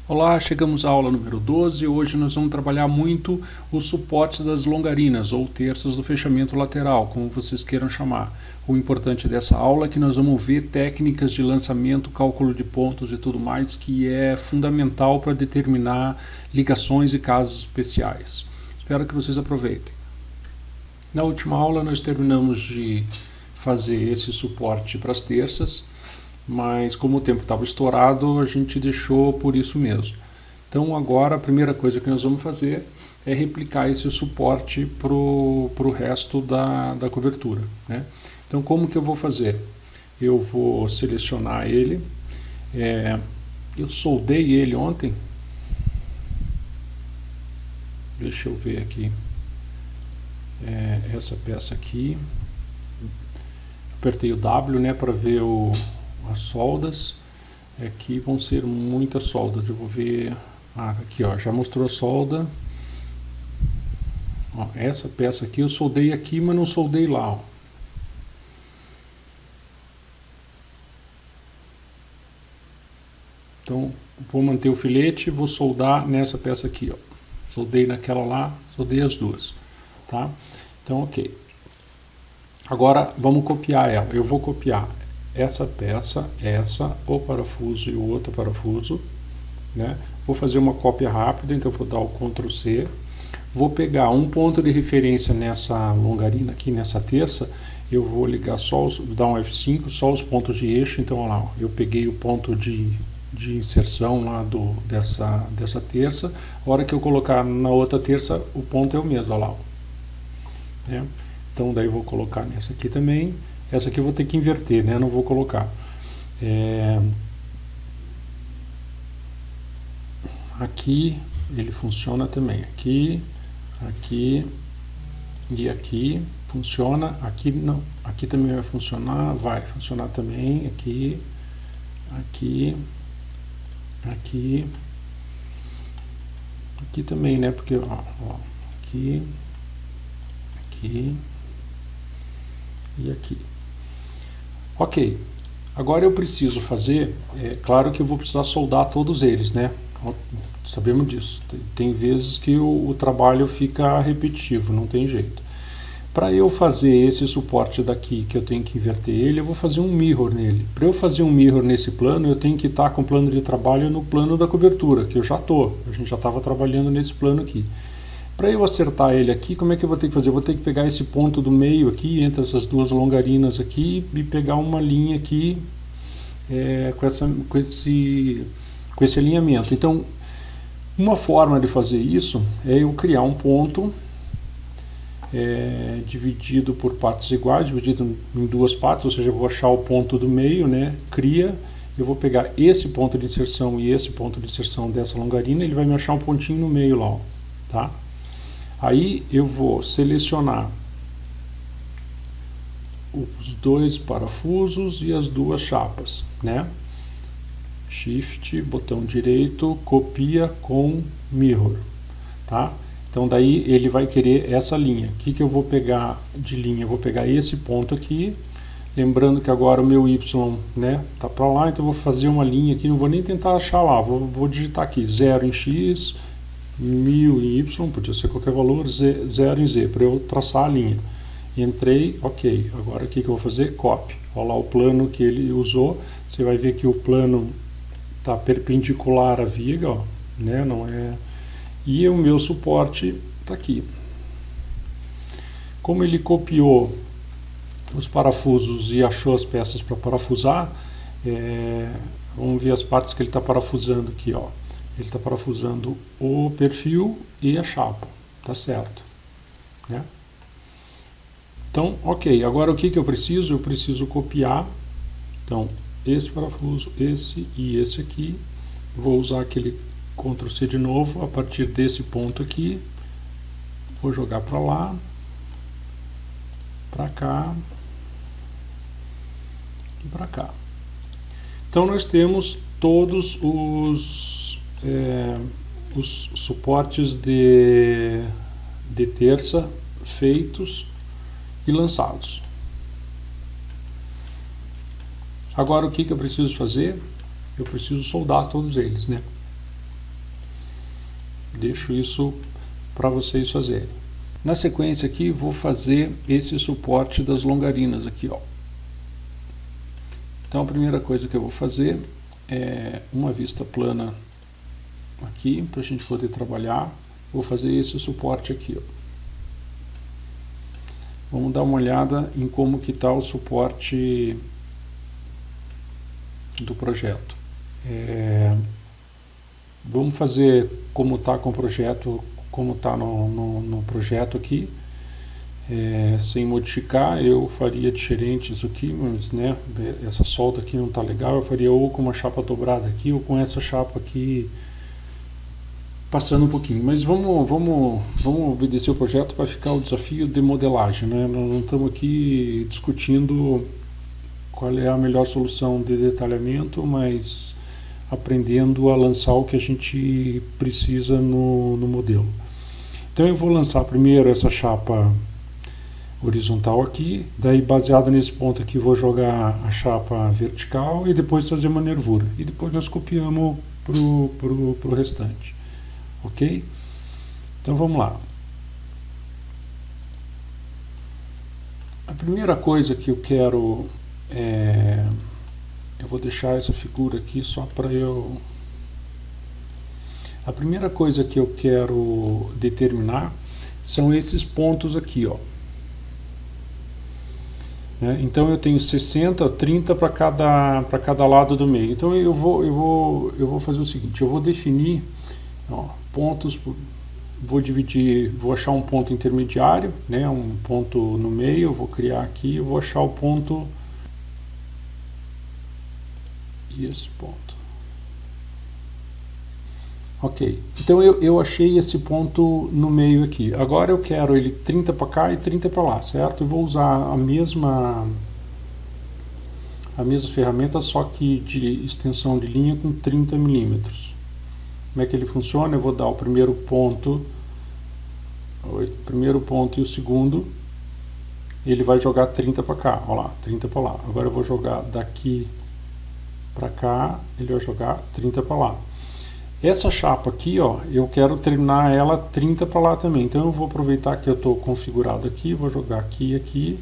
Olá, chegamos à aula número 12 e hoje nós vamos trabalhar muito os suportes das longarinas ou terças do fechamento lateral, como vocês queiram chamar. O importante dessa aula é que nós vamos ver técnicas de lançamento, cálculo de pontos e tudo mais, que é fundamental para determinar ligações e casos especiais. Espero que vocês aproveitem. Na última aula nós terminamos de fazer esse suporte para as terças, mas como o tempo estava estourado, a gente deixou por isso mesmo. Então agora a primeira coisa que nós vamos fazer é replicar esse suporte para o resto da cobertura, né? Então como que eu vou fazer? Eu vou selecionar ele, eu soldei ele ontem, deixa eu ver aqui, essa peça aqui, apertei o W, né, para ver as soldas. Aqui vão ser muitas soldas. Eu vou ver. Aqui ó, já mostrou a solda. Ó, essa peça aqui eu soldei aqui, mas não soldei lá. Ó. Então vou manter o filete, vou soldar nessa peça aqui. Ó. Soldei naquela lá, soldei as duas. Tá? Então ok. Agora vamos copiar ela. Eu vou copiar essa peça, o parafuso e o outro parafuso, né? Vou fazer uma cópia rápida, então vou dar o Ctrl C, vou pegar um ponto de referência nessa longarina aqui, nessa terça, eu vou ligar só, dar um F5, só os pontos de eixo, então olha lá, ó, eu peguei o ponto de inserção lá dessa terça, a hora que eu colocar na outra terça, o ponto é o mesmo, olha lá, ó, né? Então daí eu vou colocar nessa aqui também. Essa aqui eu vou ter que inverter, né? Não vou colocar. Aqui ele funciona também. Aqui e aqui funciona. Aqui não. Aqui também vai funcionar. Vai funcionar também. Aqui também, né? Porque ó, aqui e aqui. Ok, agora eu preciso fazer, claro que eu vou precisar soldar todos eles, né? Sabemos disso. Tem vezes que o trabalho fica repetitivo, não tem jeito. Para eu fazer esse suporte daqui, que eu tenho que inverter ele, eu vou fazer um mirror nele. Para eu fazer um mirror nesse plano, eu tenho que estar com o plano de trabalho no plano da cobertura, que eu já estou. A gente já estava trabalhando nesse plano aqui. Para eu acertar ele aqui, como é que eu vou ter que fazer? Eu vou ter que pegar esse ponto do meio aqui, entre essas duas longarinas aqui, e pegar uma linha aqui com esse alinhamento. Então, uma forma de fazer isso é eu criar um ponto dividido por partes iguais, dividido em duas partes, ou seja, eu vou achar o ponto do meio, né? Eu vou pegar esse ponto de inserção e esse ponto de inserção dessa longarina, ele vai me achar um pontinho no meio lá, ó, tá? Aí eu vou selecionar os dois parafusos e as duas chapas, né? Shift, botão direito, copia com mirror, tá? Então daí ele vai querer essa linha. O que eu vou pegar de linha? Eu vou pegar esse ponto aqui, lembrando que agora o meu Y, né, tá para lá, então eu vou fazer uma linha aqui, não vou nem tentar achar lá, vou digitar aqui 0 em X, 1000 em Y, podia ser qualquer valor, 0 em Z, para eu traçar a linha. Entrei, ok. Agora o que eu vou fazer? Copy. Olha lá o plano que ele usou. Você vai ver que o plano está perpendicular à viga, ó, né? Não é... E o meu suporte está aqui. Como ele copiou os parafusos e achou as peças para parafusar, vamos ver as partes que ele está parafusando aqui, ó. Ele está parafusando o perfil e a chapa, tá certo, né? Então, ok, agora o que eu preciso? Eu preciso copiar, então, esse parafuso, esse e esse aqui, vou usar aquele Ctrl C de novo, a partir desse ponto aqui, vou jogar para lá, para cá e para cá. Então nós temos todos os suportes de terça feitos e lançados. Agora o que eu preciso fazer? Eu preciso soldar todos eles, né? Deixo isso para vocês fazerem. Na sequência aqui, vou fazer esse suporte das longarinas aqui, ó. Então, a primeira coisa que eu vou fazer é uma vista plana aqui, para a gente poder trabalhar. Vou fazer esse suporte aqui, ó. Vamos dar uma olhada em como que está o suporte do projeto. Vamos fazer como está com o projeto, como está no projeto aqui. Sem modificar, eu faria diferente isso aqui, mas né, essa solda aqui não está legal, eu faria ou com uma chapa dobrada aqui, ou com essa chapa aqui passando um pouquinho. Mas vamos obedecer o projeto para ficar o desafio de modelagem, né? Nós não estamos aqui discutindo qual é a melhor solução de detalhamento, mas aprendendo a lançar o que a gente precisa no modelo. Então eu vou lançar primeiro essa chapa horizontal aqui, daí baseado nesse ponto aqui vou jogar a chapa vertical e depois fazer uma nervura. E depois nós copiamos pro restante. Ok? Então vamos lá. A primeira coisa que eu quero eu vou deixar essa figura aqui só para eu... A primeira coisa que eu quero determinar são esses pontos aqui, ó. Então eu tenho 60, 30 para cada lado do meio. Então eu vou fazer o seguinte, eu vou definir, ó, pontos, vou dividir, vou achar um ponto intermediário, né, um ponto no meio, eu vou criar aqui, eu vou achar o ponto e esse ponto. Ok, então eu achei esse ponto no meio aqui. Agora eu quero ele 30 para cá e 30 para lá, certo? Eu vou usar a mesma ferramenta, só que de extensão de linha com 30 milímetros. Como é que ele funciona? Eu vou dar o primeiro ponto e o segundo, ele vai jogar 30 para cá, olha lá, 30 para lá. Agora eu vou jogar daqui para cá, ele vai jogar 30 para lá. Essa chapa aqui, ó, eu quero terminar ela 30 para lá também. Então eu vou aproveitar que eu estou configurado aqui, vou jogar aqui e aqui,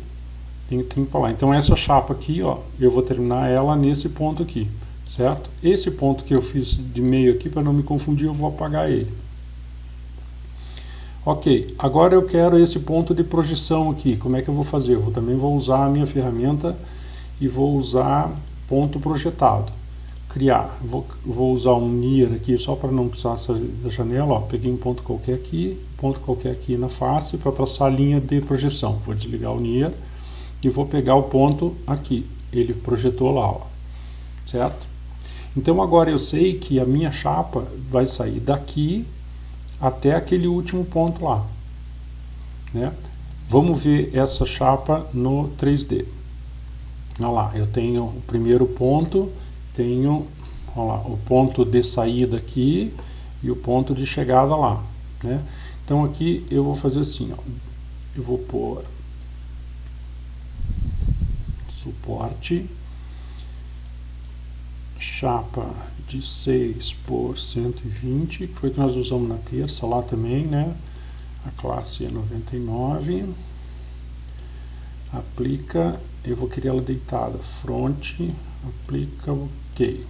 tem 30 para lá. Então essa chapa aqui, ó, eu vou terminar ela nesse ponto aqui, certo? Esse ponto que eu fiz de meio aqui, para não me confundir, eu vou apagar ele. Ok, agora eu quero esse ponto de projeção aqui. Como é que eu vou fazer? Eu também vou usar a minha ferramenta e vou usar ponto projetado. Criar, vou usar um Near aqui só para não precisar da janela, ó, peguei um ponto qualquer aqui na face para traçar a linha de projeção. Vou desligar o Near e vou pegar o ponto aqui, ele projetou lá, ó, certo? Então agora eu sei que a minha chapa vai sair daqui até aquele último ponto lá, né? Vamos ver essa chapa no 3D. Olha lá, eu tenho o primeiro ponto, tenho, olha lá, o ponto de saída aqui e o ponto de chegada lá, né? Então aqui eu vou fazer assim, ó, eu vou pôr suporte, chapa de 6 por 120, que foi que nós usamos na terça lá também, né? A classe é 99, aplica, eu vou querer ela deitada, front, aplica, ok.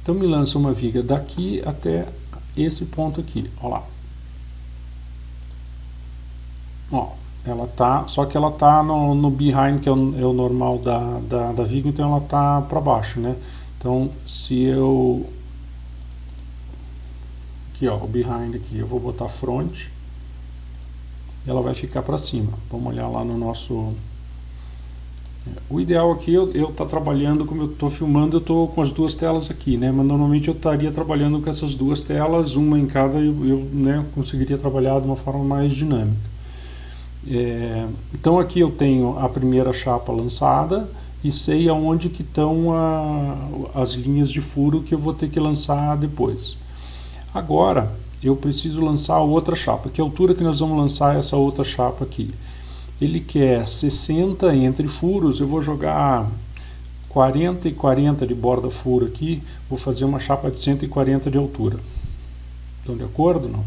Então me lança uma viga daqui até esse ponto aqui, ó lá. Ó, ela tá, só que ela tá no behind, que é o normal da viga, então ela tá para baixo, né? Então se eu, aqui ó, o behind aqui, eu vou botar front, ela vai ficar para cima. Vamos olhar lá no nosso... O ideal aqui eu estar trabalhando, como eu estou filmando, eu estou com as duas telas aqui, né? Mas normalmente eu estaria trabalhando com essas duas telas, uma em cada, e eu né, conseguiria trabalhar de uma forma mais dinâmica. Então aqui eu tenho a primeira chapa lançada e sei aonde que estão as linhas de furo que eu vou ter que lançar depois. Agora eu preciso lançar a outra chapa. Que altura que nós vamos lançar essa outra chapa aqui? Ele quer 60 entre furos, eu vou jogar 40 e 40 de borda furo aqui, vou fazer uma chapa de 140 de altura. Estão de acordo? Não?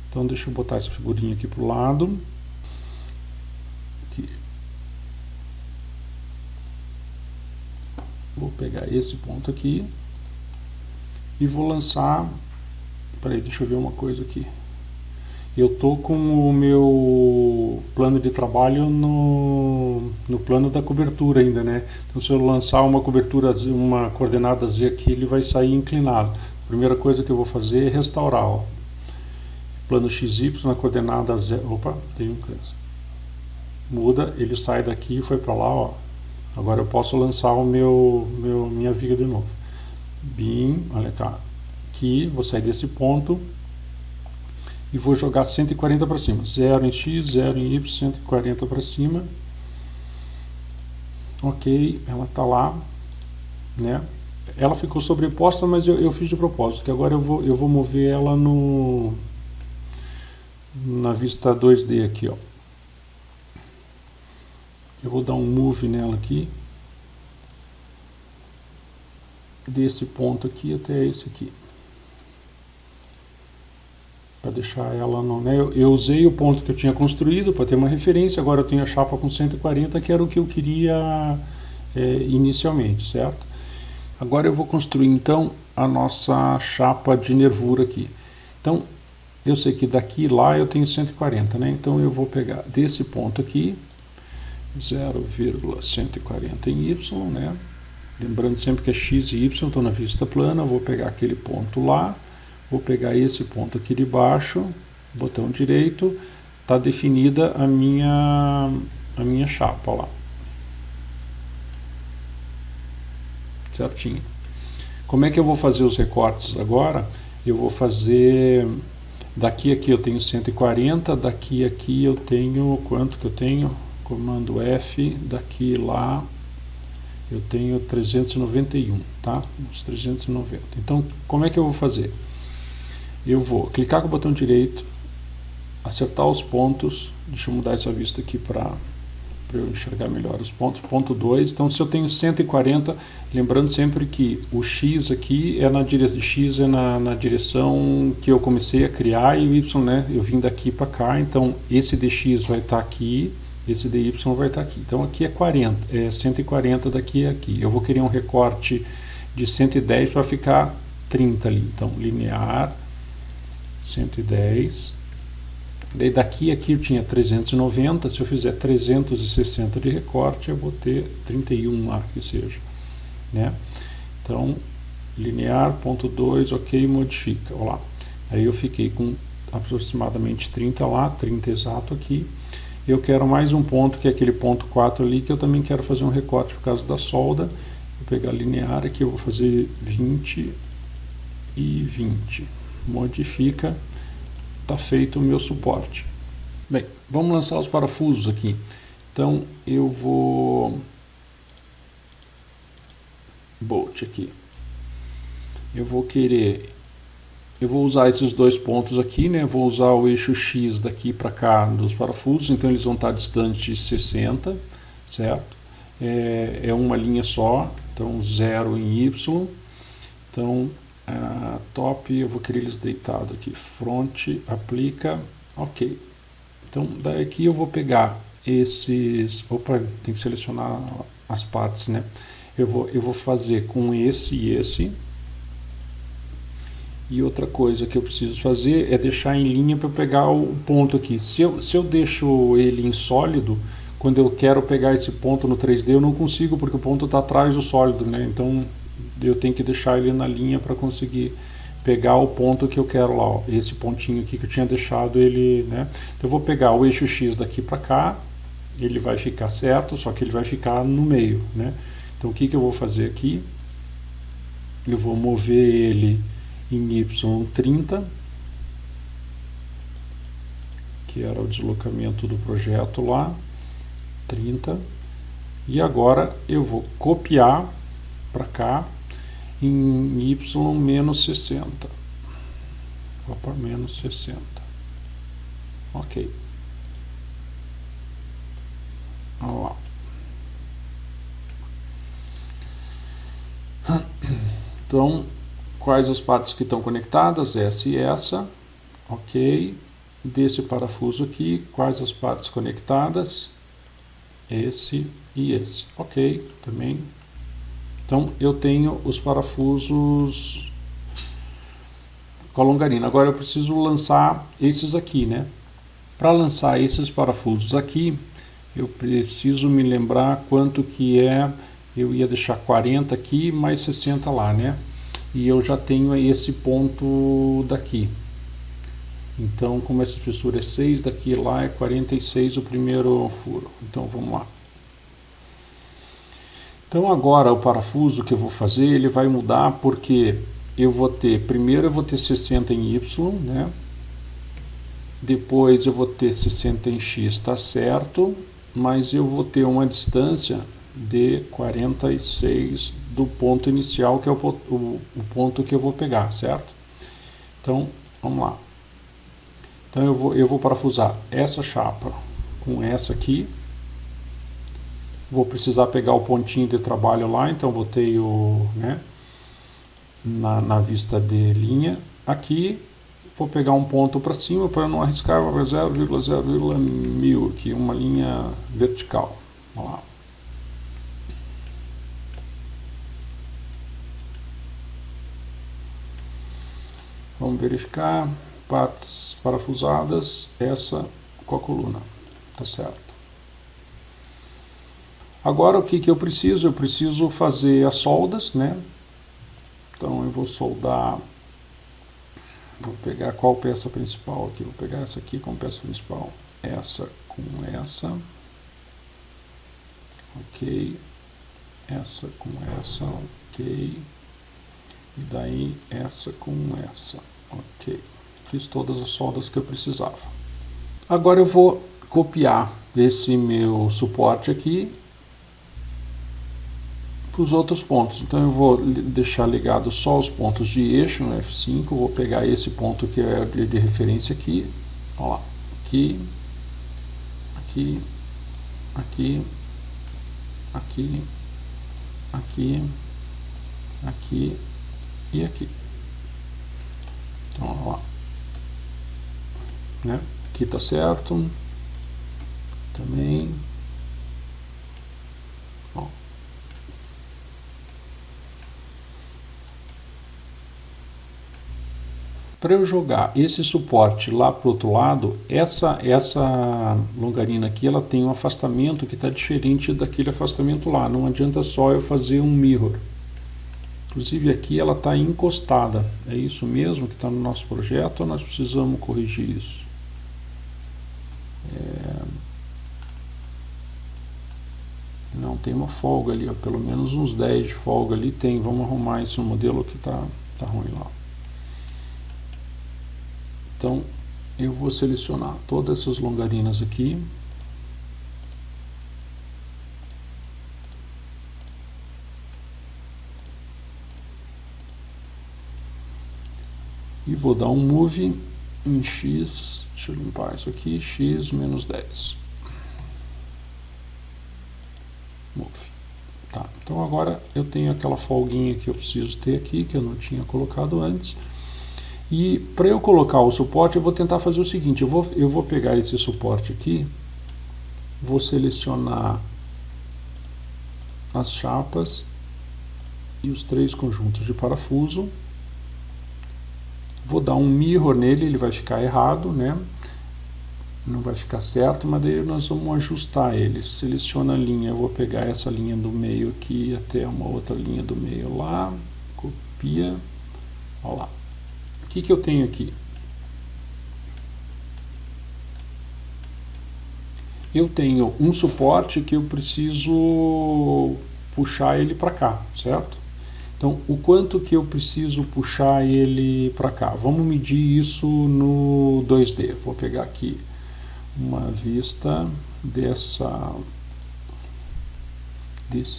Então deixa eu botar essa figurinha aqui pro lado. Aqui. Vou pegar esse ponto aqui e vou lançar. Peraí, deixa eu ver uma coisa aqui. Eu tô com o meu plano de trabalho no plano da cobertura ainda, né? Então se eu lançar uma cobertura, uma coordenada Z aqui, ele vai sair inclinado. A primeira coisa que eu vou fazer é restaurar, ó. Plano XY na coordenada Z. Opa, tem um coisa. Muda, ele sai daqui e foi para lá, ó. Agora eu posso lançar o minha viga de novo. Bin, olha cá. Aqui, vou sair desse ponto e vou jogar 140 para cima. 0 em X, 0 em Y, 140 para cima. Ok, ela está lá, né? Ela ficou sobreposta, mas eu fiz de propósito, que agora eu vou mover ela na vista 2D aqui, ó. Eu vou dar um move nela aqui, desse ponto aqui até esse aqui, para deixar ela no, né? Eu usei o ponto que eu tinha construído para ter uma referência. Agora eu tenho a chapa com 140, que era o que eu queria inicialmente, certo? Agora eu vou construir então a nossa chapa de nervura aqui. Então eu sei que daqui lá eu tenho 140, né? Então eu vou pegar desse ponto aqui 0,140 em Y, né? Lembrando sempre que é X e Y estão na vista plana. Vou pegar aquele ponto lá, vou pegar esse ponto aqui de baixo, botão direito, está definida a minha chapa lá. Certinho. Como é que eu vou fazer os recortes agora? Eu vou fazer daqui a aqui eu tenho 140, daqui a aqui eu tenho quanto que eu tenho? Comando F, daqui lá eu tenho 391, tá? Uns 390. Então, como é que eu vou fazer? Eu vou clicar com o botão direito, acertar os pontos. Deixa eu mudar essa vista aqui para eu enxergar melhor os pontos. Ponto 2. Então, se eu tenho 140, lembrando sempre que o X aqui é na direção, X é na direção que eu comecei a criar, e o Y, né? Eu vim daqui para cá. Então, esse dx vai estar aqui, esse dy vai estar aqui. Então aqui é 140 daqui a aqui. Eu vou querer um recorte de 110 para ficar 30 ali. Então linear 110. Daí daqui a aqui eu tinha 390. Se eu fizer 360 de recorte, eu vou ter 31 lá, que seja, né? Então linear, ponto 2, ok, modifica. Olha lá. Aí eu fiquei com aproximadamente 30 lá, 30 exato aqui. Eu quero mais um ponto, que é aquele ponto 4 ali, que eu também quero fazer um recorte por causa da solda. Vou pegar linear aqui, eu vou fazer 20 e 20. Modifica, está feito o meu suporte. Bem, vamos lançar os parafusos aqui. Então eu vou bolt aqui. Eu vou usar esses dois pontos aqui, né? Vou usar o eixo X daqui para cá dos parafusos, então eles vão estar distantes 60, certo? É uma linha só, então 0 em Y. Então, top, eu vou querer eles deitados aqui, front, aplica, ok. Então, daqui eu vou pegar esses, opa, tem que selecionar as partes, né? Eu vou fazer com esse e esse. E outra coisa que eu preciso fazer é deixar em linha para pegar o ponto aqui. Se eu deixo ele em sólido, quando eu quero pegar esse ponto no 3D, eu não consigo, porque o ponto está atrás do sólido, né? Então eu tenho que deixar ele na linha para conseguir pegar o ponto que eu quero lá, ó. Esse pontinho aqui que eu tinha deixado ele, né? Então eu vou pegar o eixo X daqui para cá, ele vai ficar certo, só que ele vai ficar no meio, né? Então o que eu vou fazer aqui? Eu vou mover ele em Y30, que era o deslocamento do projeto lá, 30, e agora eu vou copiar para cá em Y menos 60. Opa, menos 60. Ok. Olha lá. Então, quais as partes que estão conectadas, essa e essa, ok. Desse parafuso aqui, quais as partes conectadas, esse e esse, ok, também. Então eu tenho os parafusos com a longarina. Agora eu preciso lançar esses aqui, né? Para lançar esses parafusos aqui, eu preciso me lembrar quanto que é. Eu ia deixar 40 aqui, mais 60 lá, né? E eu já tenho esse ponto daqui. Então, como essa espessura é 6, daqui lá é 46 o primeiro furo. Então, vamos lá. Então, agora o parafuso que eu vou fazer, ele vai mudar porque eu vou ter, primeiro eu vou ter 60 em Y, né? Depois eu vou ter 60 em X, tá certo? Mas eu vou ter uma distância de 46 do ponto inicial, que é o ponto que eu vou pegar, certo? Então, vamos lá. Então eu vou parafusar essa chapa com essa aqui. Vou precisar pegar o pontinho de trabalho lá, então botei o, né, na vista de linha. Aqui, vou pegar um ponto para cima para não arriscar 0,0,1000 aqui, uma linha vertical. Vamos lá. Vamos verificar. Partes parafusadas, essa com a coluna, tá certo. Agora o que eu preciso? Eu preciso fazer as soldas, né? Então eu vou soldar, vou pegar qual peça principal aqui, vou pegar essa aqui como peça principal, essa com essa, ok, essa com essa, ok, e daí essa com essa, ok. Fiz todas as soldas que eu precisava. Agora eu vou copiar esse meu suporte aqui para os outros pontos. Então eu vou deixar ligado só os pontos de eixo no F5, vou pegar esse ponto que é de referência aqui, olha lá, aqui, aqui, aqui, aqui, aqui, aqui e aqui. Então, olha lá. Né? Aqui tá certo. Também. Ó. Para eu jogar esse suporte lá para o outro lado, essa longarina aqui, ela tem um afastamento que está diferente daquele afastamento lá. Não adianta só eu fazer um mirror. Inclusive aqui ela está encostada. É isso mesmo que está no nosso projeto ou nós precisamos corrigir isso? Não, tem uma folga ali, ó, pelo menos uns 10 de folga ali tem. Vamos arrumar isso no modelo que tá ruim lá. Então eu vou selecionar todas essas longarinas aqui. E vou dar um move em X, deixa eu limpar isso aqui, X menos 10. Move. Tá, então agora eu tenho aquela folguinha que eu preciso ter aqui, que eu não tinha colocado antes. E para eu colocar o suporte, eu vou tentar fazer o seguinte, eu vou pegar esse suporte aqui, vou selecionar as chapas e os 3 conjuntos de parafuso. Vou dar um mirror nele, ele vai ficar errado, né? Não vai ficar certo, mas daí nós vamos ajustar ele. Seleciona a linha, eu vou pegar essa linha do meio aqui até uma outra linha do meio lá. Copia. Olha lá. O que eu tenho aqui? Eu tenho um suporte que eu preciso puxar ele para cá, certo? Então, o quanto que eu preciso puxar ele para cá? Vamos medir isso no 2D. Vou pegar aqui uma vista desse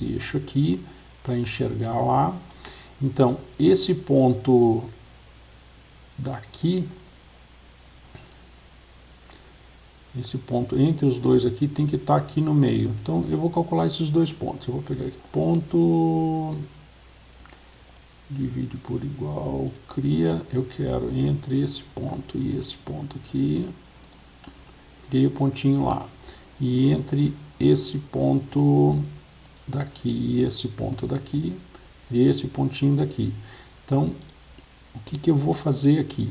eixo aqui para enxergar lá. Então, esse ponto daqui, esse ponto entre os dois aqui tem que estar aqui no meio. Então, eu vou calcular esses 2 pontos. Eu vou pegar aqui ponto divide por igual, cria, eu quero entre esse ponto e esse ponto aqui, criei o pontinho lá, e entre esse ponto daqui e esse ponto daqui, e esse pontinho daqui. Então, o que eu vou fazer aqui?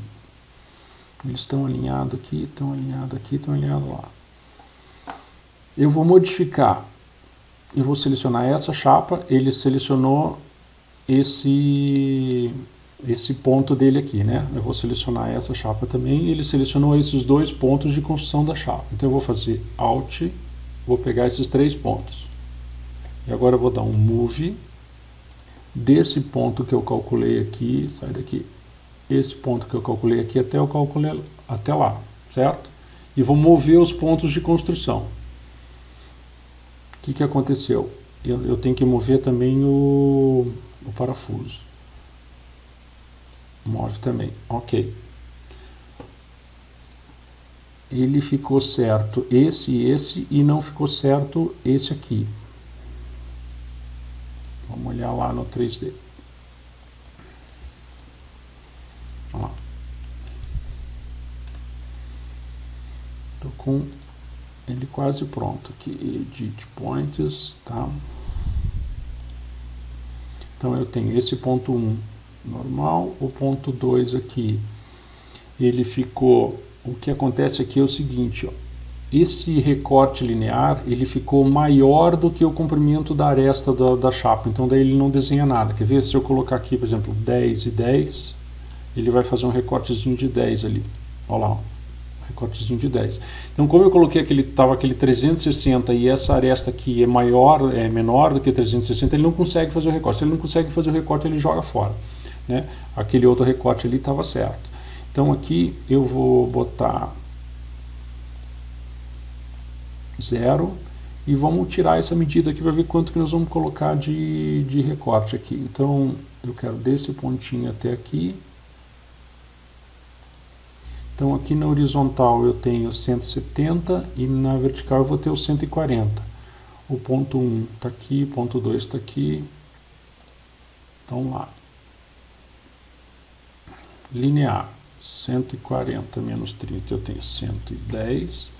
Eles estão alinhados aqui, estão alinhados aqui, estão alinhados lá. Eu vou modificar, eu vou selecionar essa chapa, ele selecionou esse ponto dele aqui, né? Eu vou selecionar essa chapa também, e ele selecionou esses dois pontos de construção da chapa. Então eu vou fazer Alt, vou pegar esses 3 pontos. E agora eu vou dar um Move, desse ponto que eu calculei aqui, sai daqui, esse ponto que eu calculei aqui até eu calculei até lá, certo? E vou mover os pontos de construção. O que aconteceu? Eu tenho que mover também o parafuso. Move também, ok. Ele ficou certo esse e não ficou certo esse aqui. Vamos olhar lá no 3D. Vamos lá. Estou com ele quase pronto aqui. Edit Points, tá? Então eu tenho esse ponto 1 normal, o ponto 2 aqui. Ele ficou... O que acontece aqui é o seguinte, ó. Esse recorte linear, ele ficou maior do que o comprimento da aresta da chapa, então daí ele não desenha nada. Quer ver? Se eu colocar aqui, por exemplo, 10 e 10, ele vai fazer um recortezinho de 10 ali. Olha lá, ó. Recortezinho de 10. Então, como eu coloquei aquele 360 e essa aresta aqui é menor do que 360, ele não consegue fazer o recorte. Se ele não consegue fazer o recorte, ele joga fora, né? Aquele outro recorte ali estava certo. Então aqui eu vou botar 0 e vamos tirar essa medida aqui para ver quanto que nós vamos colocar de recorte aqui. Então eu quero desse pontinho até aqui. Então aqui na horizontal eu tenho 170 e na vertical eu vou ter o 140. O ponto 1 está aqui, o ponto 2 está aqui. Então lá. Linear. 140 menos 30 eu tenho 110.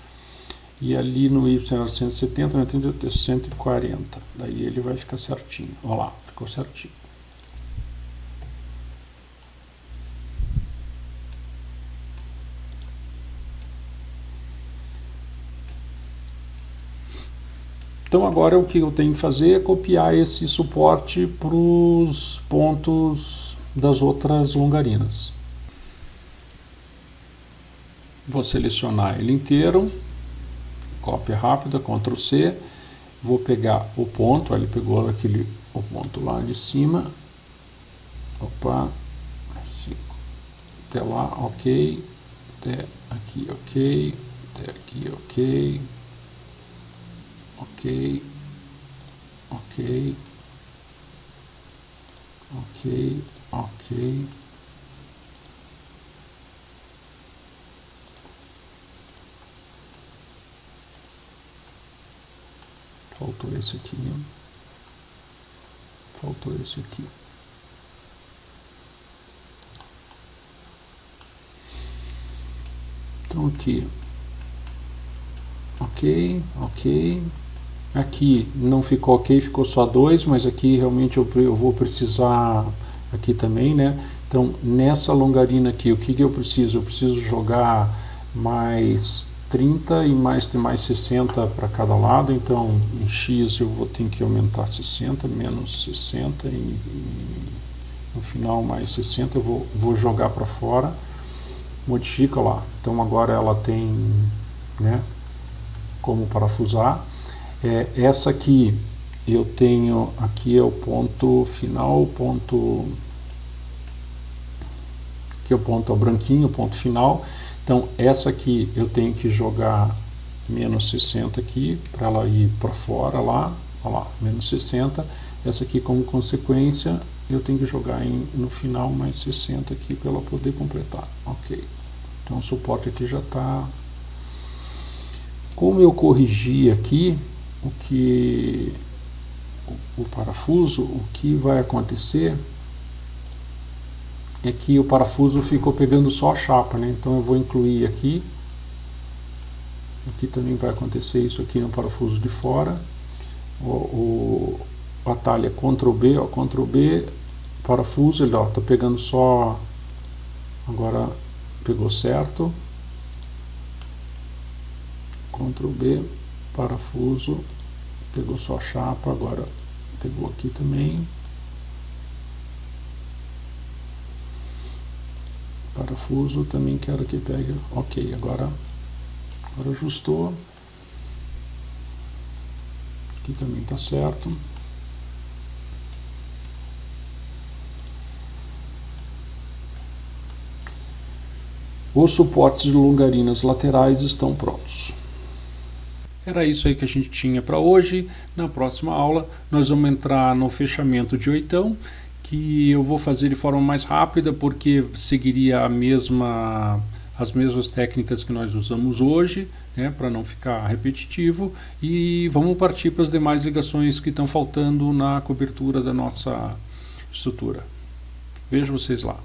E ali no Y era 170, no 30 eu tenho 140. Daí ele vai ficar certinho. Olha lá, ficou certinho. Então agora o que eu tenho que fazer é copiar esse suporte para os pontos das outras longarinas. Vou selecionar ele inteiro, cópia rápida, Ctrl C, vou pegar o ponto, ele pegou o ponto lá de cima, opa, 5, até lá, ok, até aqui, ok, até aqui, ok, ok, ok, ok, ok. Faltou esse aqui, faltou esse aqui. Então aqui, ok, ok. Aqui não ficou ok, ficou só 2, mas aqui realmente eu vou precisar aqui também, né? Então nessa longarina aqui, o que eu preciso? Eu preciso jogar mais 30 e mais 60 para cada lado, então em X eu vou ter que aumentar 60, menos 60 e no final mais 60 eu vou jogar para fora, modifica lá. Então agora ela tem, né, como parafusar. Essa aqui eu tenho, aqui é o ponto final, que é o ponto branquinho, o ponto final. Então essa aqui eu tenho que jogar menos 60 aqui, para ela ir para fora lá, olha lá, menos 60. Essa aqui como consequência eu tenho que jogar no final mais 60 aqui para ela poder completar, ok. Então o suporte aqui já está. Como eu corrigi aqui o parafuso, o que vai acontecer Aqui o parafuso ficou pegando só a chapa, né? Então eu vou incluir aqui. Aqui também vai acontecer isso aqui no parafuso de fora. O atalho é Ctrl B, ó, Ctrl B, parafuso, ele ó, tá pegando só, agora pegou certo. Ctrl B, parafuso, pegou só a chapa, agora pegou aqui também. Parafuso, também quero que pegue, ok, agora ajustou. Aqui também está certo. Os suportes de longarinas laterais estão prontos. Era isso aí que a gente tinha para hoje. Na próxima aula nós vamos entrar no fechamento de oitão, que eu vou fazer de forma mais rápida porque seguiria as mesmas técnicas que nós usamos hoje, né, para não ficar repetitivo, e vamos partir para as demais ligações que estão faltando na cobertura da nossa estrutura. Vejo vocês lá.